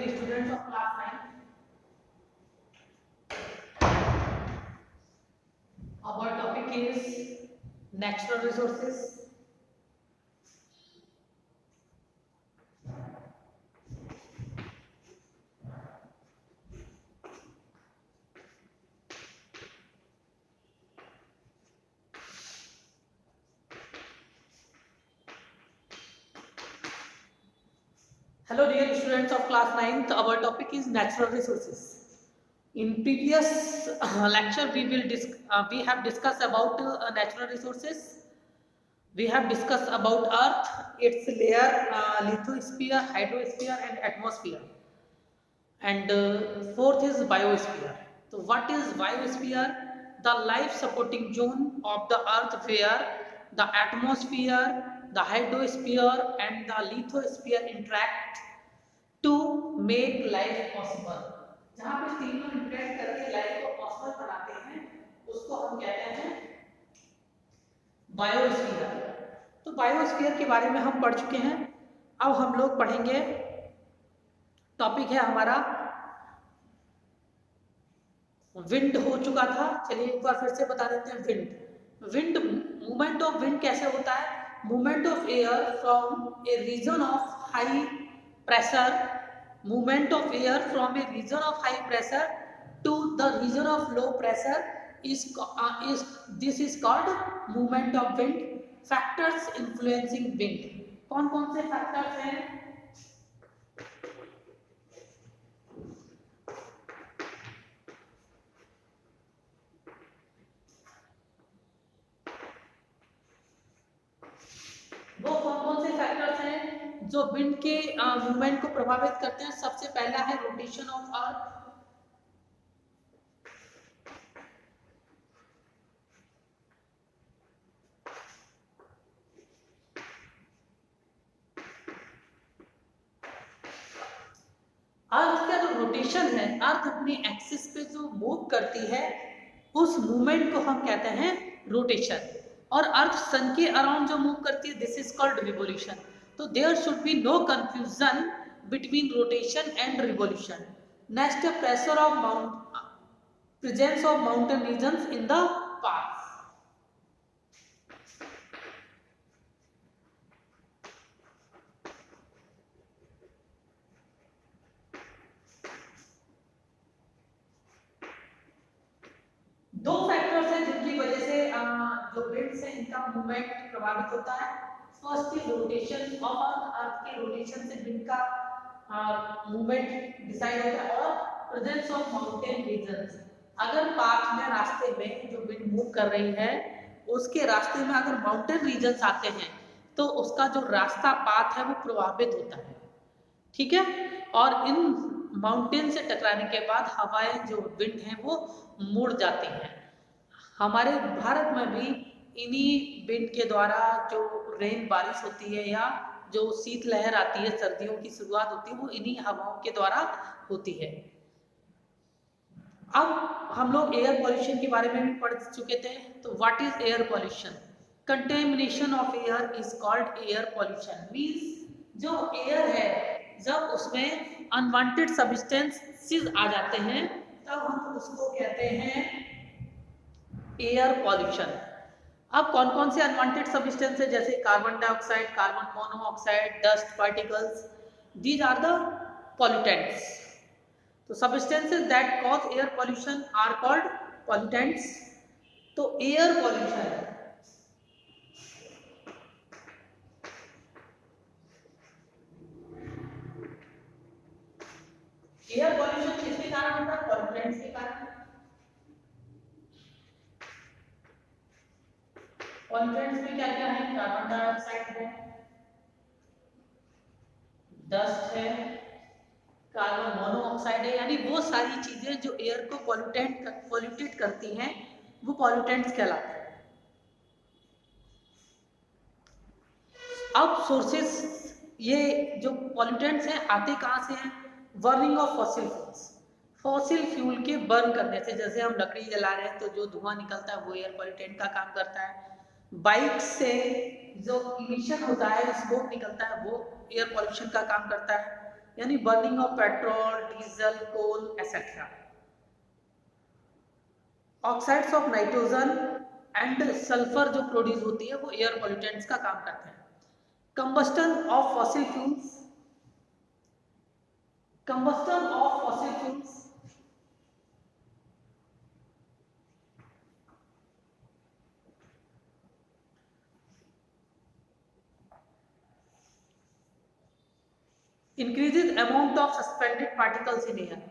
dear students of class 9. Our topic is natural resources. Hello dear students of class 9th. Our topic is natural resources. In previous lecture we have discussed about natural resources. We have discussed about earth, its layer, lithosphere, hydrosphere and atmosphere. And fourth is biosphere. So what is biosphere? The life supporting zone of the earth where the atmosphere, the hydrosphere and the lithosphere interact to make life possible. जहाँ पे तीनों interact करके life को possible बनाते हैं उसको हम कहते हैं बायोस्फीयर। तो बायोस्फीयर के बारे में हम पढ़ चुके हैं। अब हम लोग पढ़ेंगे, टॉपिक है हमारा विंड हो चुका था। चलिए एक बार फिर से बता देते हैं विंड मूवमेंट ऑफ विंड कैसे होता है? Movement of air from a region of high pressure, movement of air from a region of high pressure to the region of low pressure is called movement of wind. Factors influencing wind, कौन कौन से factors हैं? वो कौन कौन से factors हैं जो विंड के मूवमेंट को प्रभावित करते हैं? सबसे पहला है रोटेशन ऑफ अर्थ। अर्थ का जो रोटेशन है, अर्थ अपने एक्सिस पे जो मूव करती है उस मूवमेंट को हम कहते हैं रोटेशन। और अर्थ सन के अराउंड जो मूव करती है दिस इज कॉल्ड रिवोल्यूशन। तो there should be no confusion between rotation and revolution. Next pressure of presence of mountain regions in the path. दो फैक्टर्स हैं जिनकी वजह से जो विंड से इनका मूवमेंट प्रभावित होता है। First is rotation of earth के रोटेशन से विंड का मूवमेंट डिसाइड होता है, और प्रेजेंस ऑफ माउंटेन रीजन्स। अगर पाथ में, रास्ते में जो विंड मूव कर रही है उसके रास्ते में अगर माउंटेन रीजन्स आते हैं तो उसका जो रास्ता पाथ है वो प्रभावित होता है। ठीक है, और इन माउंटेन से टकराने के बाद हवाएं जो विंड है वो मुड़ जाती हैं। हमारे भारत में भी इन्हीं विंड के द्वारा जो रेन बारिश होती है या जो शीतलहर आती है, सर्दियों की शुरुआत होती है, वो इन्हीं हवाओं के द्वारा होती है। अब हम लोग एयर पॉल्यूशन के बारे में भी पढ़ चुके थे। तो what is air pollution? Contamination of air is called air pollution. Means जो एयर है जब उसमें अनवांटेड सब्सटेंसेस आ जाते हैं तब हम उसको कहते हैं एयर पॉल्यूशन। अब कौन कौन से अनवांटेड सब्सटेंस है? जैसे carbon dioxide, carbon monoxide, dust particles, these are the pollutants. तो substances that cause air pollution are called pollutants. तो एयर पॉल्यूशन, एयर पॉल्यूशन किसके कारण होता है? पॉल्यूटेंट्स के कारण। पॉल्यूटेंट्स में क्या क्या है? कार्बन डाइऑक्साइड है, डस्ट है, कार्बन मोनोऑक्साइड है, यानी वो सारी चीजें जो एयर को पॉल्यूटेट करती हैं वो पॉल्यूटेंट्स कहलाते हैं। अब सोर्सेस, ये जो पॉल्यूटेंट्स हैं आते कहाँ से हैं? Burning of fossil fuels. Fossil fuel के बर्न करने से, जैसे हम लकड़ी जला रहे हैं तो जो धुआं निकलता है वो एयर पॉल्यूटेंट का काम करता है। बाइक से जो इमिशन होता है, स्मोक निकलता है, वो एयर पॉल्यूशन का काम करता है। यानी burning of petrol, diesel, coal etcetera. Oxides of nitrogen and sulphur जो प्रोड्यूस होती है वो एयर पॉल्यूटेंट्स का काम करते हैं। Combustion of fossil fuels, combustion of fossil fuels increases amount of suspended particles in air.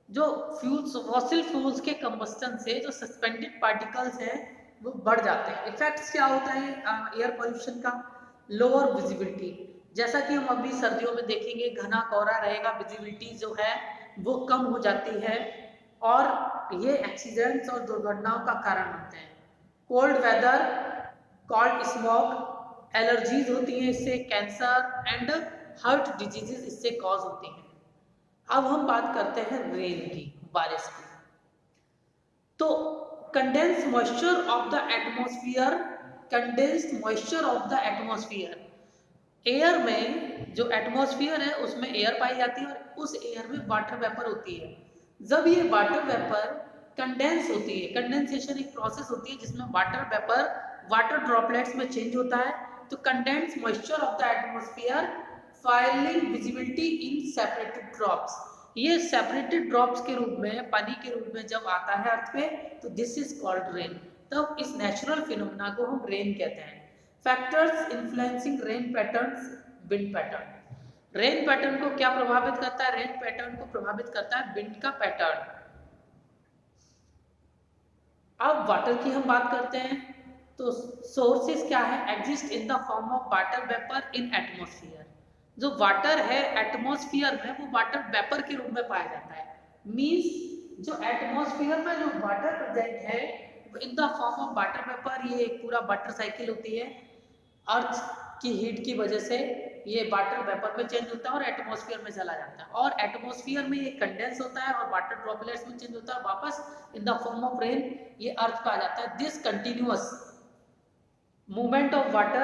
जो फ्यूल्स, फॉसिल फ्यूल्स के कंबस्टन से जो सस्पेंडेड पार्टिकल्स हैं वो बढ़ जाते हैं। इफेक्ट्स क्या होता है एयर पोल्यूशन का? लोअर विजिबिलिटी, जैसा कि हम अभी सर्दियों में देखेंगे घना कोहरा रहेगा, विजिबिलिटी जो है वो कम हो जाती है और ये एक्सीडेंट्स और दुर्घटनाओं का कारण बनते हैं। Cold weather, cold smog, allergies होती हैं इससे, कैंसर एंड हार्ट डिजीजेस इससे कॉज होती हैं। अब हम बात करते हैं रेन की, बारिश की। तो condense moisture of the atmosphere, condensed moisture of the atmosphere, air में जो एटमॉस्फेयर है उसमें एयर पाई जाती है और उस एयर में वाटर वेपर होती है। जब ये वाटर वेपर कंडेंस होती है, कंडेंसेशन एक प्रोसेस होती है जिसमें वाटर वेपर वाटर ड्रॉपलेट्स में चेंज होता है, तो condense moisture of the atmosphere filing visibility in separated drops, ये सेपरेटेड ड्रॉप्स के रूप में, पानी के रूप में जब आता है अर्थ पे तो दिस इज कॉल्ड रेन। तब इस नेचुरल फिनोमेना को हम रेन कहते हैं। Factors influencing rain patterns, wind pattern. Rain pattern को क्या प्रभावित करता है? रेन पैटर्न को प्रभावित करता है विंड का पैटर्न। अब वाटर की हम बात करते हैं तो सोर्सेस क्या है? Exist in the form of water vapour in atmosphere. जो वाटर है एटमॉस्फेयर में वो वाटर वेपर के रूप में पाया जाता है। मींस जो एटमॉस्फेयर में जो वाटर प्रेजेंट है in the form of water vapour, ये एक पूरा वाटर साइकिल होती है। अर्थ की हीट की वजह से ये वाटर वेपर में चेंज होता है और एटमॉस्फेयर में चला जाता है, और एटमॉस्फेयर में ये कंडेंस होता है और वाटर ड्रॉपलेट्स में चेंज होता है वापस in the form of rain, ये अर्थ पे आ जाता है। This continuous movement of water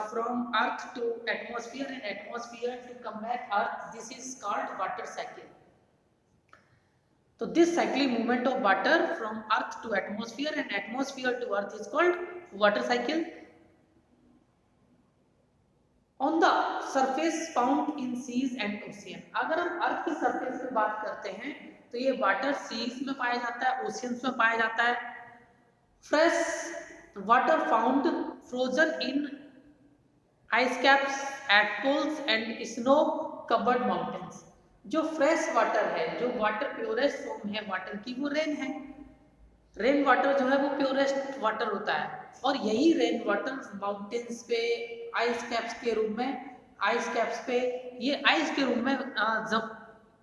from earth to atmosphere and atmosphere to come back earth, this is called water cycle. So this cyclic movement of water from earth to atmosphere and atmosphere to earth is called water cycle. On the surface found in seas and ocean, अगर हम अर्थ की surface पे बात करते हैं तो ये water seize में पाया जाता है, ओशियंस में पाया जाता है। Fresh water found frozen in ice caps at poles and snow covered mountains। जो फ्रेश वाटर है, जो वाटर प्योरेस्ट फॉर्म है वाटर की, वो रेन है। रेन वाटर जो है वो प्योरेस्ट वाटर होता है और यही रेन वाटर माउंटेन्स पे आइस कैप्स के रूप में, आइस कैप्स पे ये आइस के रूप में जब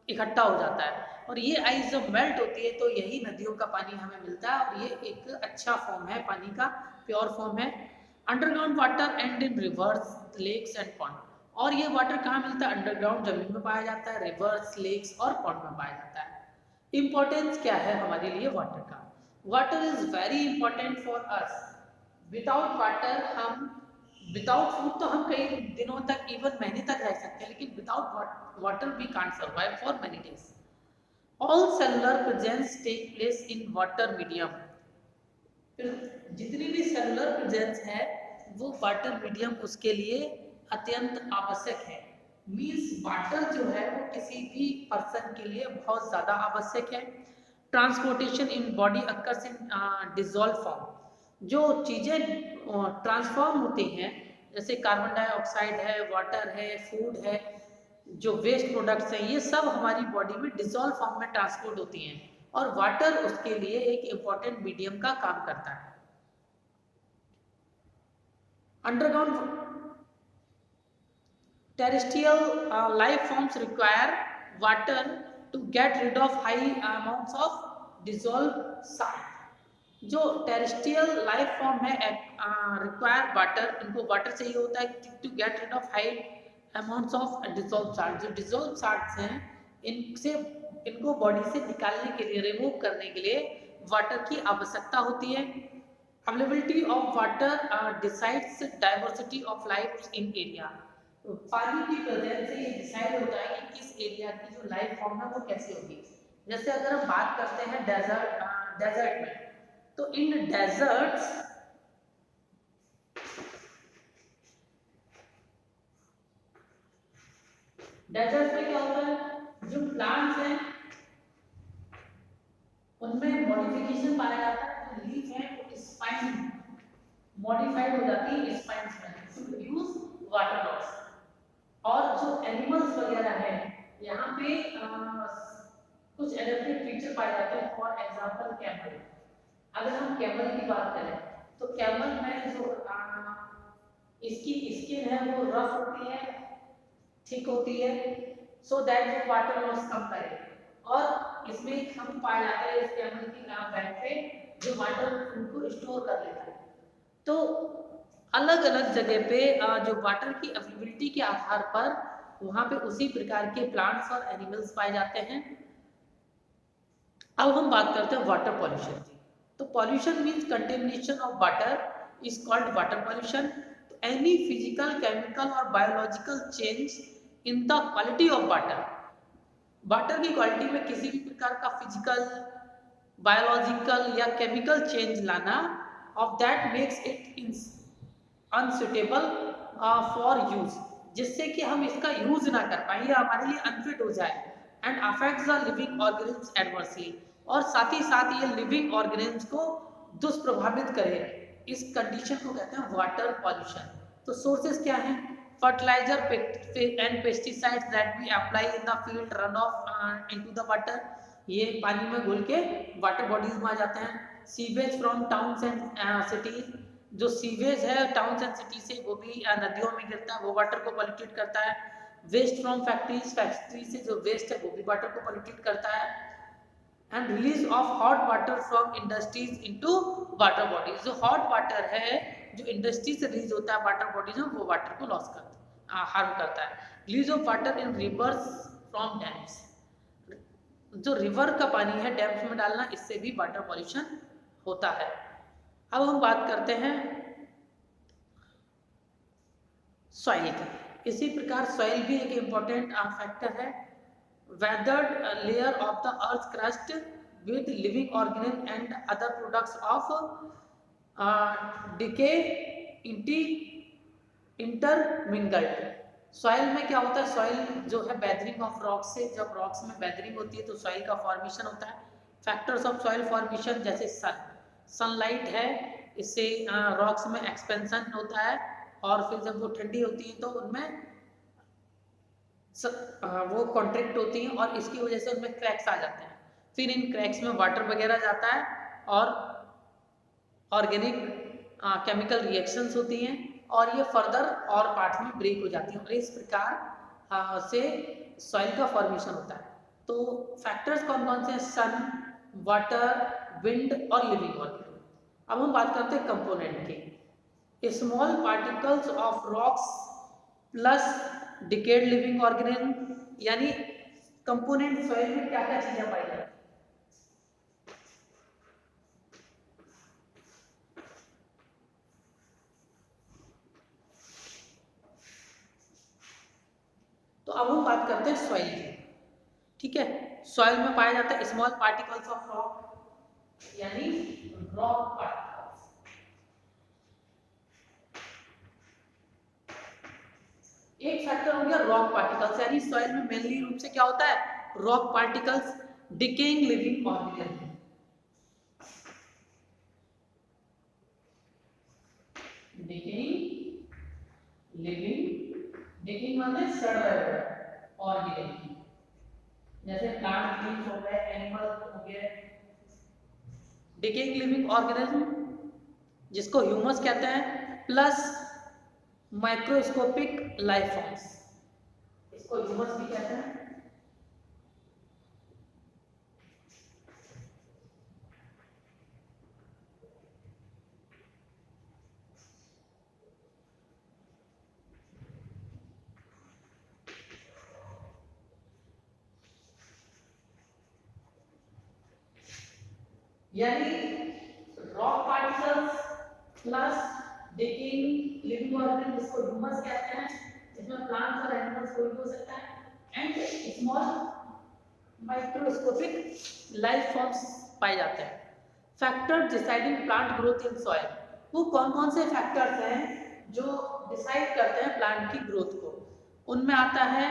इकट्ठा हो जाता है और ये आइस जब मेल्ट होती है तो यही नदियों का पानी हमें मिलता है और ये एक अच्छा फॉर्म है पानी का, प्योर फॉर्म है। Underground water and in rivers, lakes and pond, और ये वाटर कहाँ मिलता है? अंडरग्राउंड जमीन में पाया जाता है, रिवर्स, लेक्स और पॉन्ड में पाया जाता है। इंपॉर्टेंस क्या है हमारे लिए वाटर का? Water is very important for us. Without water हम, विदाउट फूड तो हम कई दिनों तक, इवन महीने तक रह सकते हैं, लेकिन without water we can't survive for many days. All cellular presence take place in water medium. जितनी भी सेलुलर प्रेजेंस है वो वाटर मीडियम उसके लिए अत्यंत आवश्यक है। मींस वाटर जो है वो किसी भी पर्सन के लिए बहुत ज़्यादा आवश्यक है। Transportation in body occurs in dissolve form, जो चीज़ें ट्रांसफॉर्म होती हैं जैसे कार्बन डाइऑक्साइड है, वाटर है, फूड है, जो वेस्ट प्रोडक्ट्स हैं, ये सब हमारी बॉडी में डिजॉल्व फॉर्म में ट्रांसपोर्ट होती हैं और वाटर उसके लिए एक इम्पॉर्टेंट मीडियम का काम करता है। Underground terrestrial life forms require water to get rid of high amounts of dissolve salt. जो टेरेस्ट्रियल लाइफ फॉर्म है रिक्वायर वाटर, इनको वाटर चाहिए होता है to get rid of high amounts of dissolve salt. जो डिजॉल्व साल्ट्स हैं इनसे, इनको बॉडी से निकालने के लिए, रिमूव करने के लिए वाटर की आवश्यकता होती है। Availability of water decides diversity of life in area. पानी की प्रेजेंस से ये डिसाइड होता है कि इस एरिया की जो लाइफ फॉर्म है वो कैसी होगी। जैसे अगर हम बात करते हैं डेजर्ट में, तो इन डेजर्ट्स में क्या होता है, जो प्लांट्स हैं उनमें मॉडिफिकेशन पाया जाता है, जो लीफ है वो स्पाइन मॉडिफाइड हो जाती है स्पाइन्स में टू रिड्यूस वाटर लॉस। और जो एनिमल्स वगैरह है यहाँ पे कुछ एडेप्टिव फीचर पाए जाते हैं। फॉर एग्जांपल कैमल, अगर हम कैमल की बात करें तो कैमल में जो इसकी स्किन है वो रफ होती है, ठीक होती है, सो दैट वो वाटर लॉस कम करे। और इसमें हम पाए जाते हैं इस कैमल की बैक पे जो वाटर उनको स्टोर कर लेता है। तो अलग अलग जगह पे जो वाटर की अवेलेबिलिटी के आधार पर वहां पे उसी प्रकार के प्लांट्स और एनिमल्स पाए जाते हैं। अब हम बात करते हैं वाटर पॉल्यूशन की। तो pollution means contamination of water is called water pollution. तो एनी फिजिकल, केमिकल और biological change in the quality of water, water की क्वालिटी में किसी भी प्रकार का फिजिकल, बायोलॉजिकल या केमिकल चेंज लाना of that makes it unsuitable for use, जिससे कि हम इसका यूज ना कर पाए या हमारे लिए अनफिट हो जाए, and affects the living organisms adversely, और साथ ही साथ ये लिविंग ऑर्गेनिम्स को दुष्प्रभावित करे। इस कंडीशन को कहते हैं वाटर पॉल्यूशन। तो सोर्सेस क्या हैं? Fertiliser and pesticides that we apply in the field run off into the water, ये पानी में घुल के वाटर बॉडीज में आ जाते हैं। Sewage from towns and cities, जो सीवेज है टाउन्स एंड सिटी से वो भी नदियों में गिरता है, वो वाटर को पॉल्यूटेट करता है। वेस्ट फ्रॉम फैक्ट्रीज, फैक्ट्री से जो वेस्ट है वो भी वाटर को पॉल्यूटेट करता है। And release of hot water from industries into water bodies, जो हॉट वाटर है जो इंडस्ट्री से रिलीज होता है वाटर बॉडीज में, वो वाटर को लॉस करता है, हार्म करता है। Release of water in reverse from dams, जो रिवर का पानी है डैम्स में डालना, इससे भी वाटर पॉल्यूशन होता है। अब हम बात करते हैं सॉइल की। इसी प्रकार सॉइल भी एक इम्पोर्टेंट फैक्टर है। Weathered layer of the earth crust with living organism and other products of decay intermingled. Soil में क्या होता है? सॉइल जो है बेदरिंग ऑफ रॉक्स से, जब रॉक्स में बेदरिंग होती है तो सॉइल का फॉर्मेशन होता है। फैक्टर्स ऑफ सॉइल फॉर्मेशन जैसे सनलाइट है, इससे रॉक्स में एक्सपेंशन होता है, और फिर जब वो ठंडी होती है तो उनमें वो कॉन्ट्रैक्ट होती हैं और इसकी वजह से उनमें क्रैक्स आ जाते हैं। फिर इन क्रैक्स में वाटर वगैरह जाता है और ऑर्गेनिक केमिकल रिएक्शंस होती हैं और ये फर्दर और पार्ट में ब्रेक हो जाती हैं और इस प्रकार से सॉइल का फॉर्मेशन होता है। तो फैक्टर्स कौन कौन से हैं? सन, वाटर, विंड और लिविंग ऑर्गेनिज्म। अब हम बात करते हैं कंपोनेंट की। Small particles of rocks plus decade living organism, यानी कंपोनेंट सॉइल में क्या क्या चीजें पाई जाती हैं? तो अब हम बात करते हैं सॉइल की। ठीक है, सॉइल में पाया जाता है स्मॉल पार्टिकल्स ऑफ रॉक, यानी रॉक पार्टिकल्स। एक फैक्टर हो गया रॉक पार्टिकल्स, यानी सॉइल में मेनली रूप से क्या होता है? Rock particles, decaying living organism. Decaying living, decaying मतलब सड़ रहे हुए ऑर्गेनिज्म, जैसे प्लांट लीव्स हो गए, एनिमल हो गए। डिकेइंग लिविंग ऑर्गेनिज्म जिसको ह्यूमस कहते हैं, प्लस माइक्रोस्कोपिक लाइफ फॉर्म्स, इसको ह्यूमस भी कहते हैं। यानी rock particles plus decaying living organism जिसको ह्यूमस कहते हैं, इसमें प्लांट्स और एनिमल्स कोई भी हो सकता है। And small microscopic life forms पाए जाते हैं। Factor deciding plant growth in soil, वो कौन कौन से फैक्टर्स हैं जो डिसाइड करते हैं प्लांट की ग्रोथ को? उनमें आता है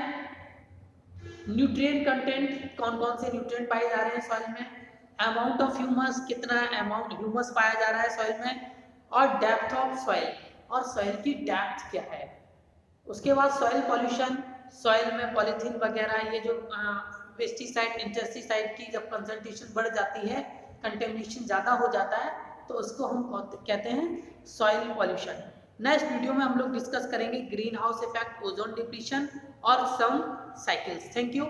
न्यूट्रिएंट कंटेंट, कौन कौन से न्यूट्रिएंट पाए जा रहे हैं सॉइल में, अमाउंट ऑफ ह्यूमस, कितना अमाउंट ह्यूमस पाया जा रहा है सॉइल में, और डेप्थ ऑफ सॉइल, और सॉइल की डेप्थ क्या है। उसके बाद सॉइल पॉल्यूशन, सॉइल में पॉलीथीन वगैरह, ये जो पेस्टिसाइड इंसेक्टिसाइड की जब कंसंट्रेशन बढ़ जाती है, कंटेमिनेशन ज़्यादा हो जाता है, तो उसको हम कहते हैं सॉइल पॉल्यूशन। नेक्स्ट वीडियो में हम लोग डिस्कस करेंगे green house effect, ozone depletion और सम साइकिल्स। Thank you.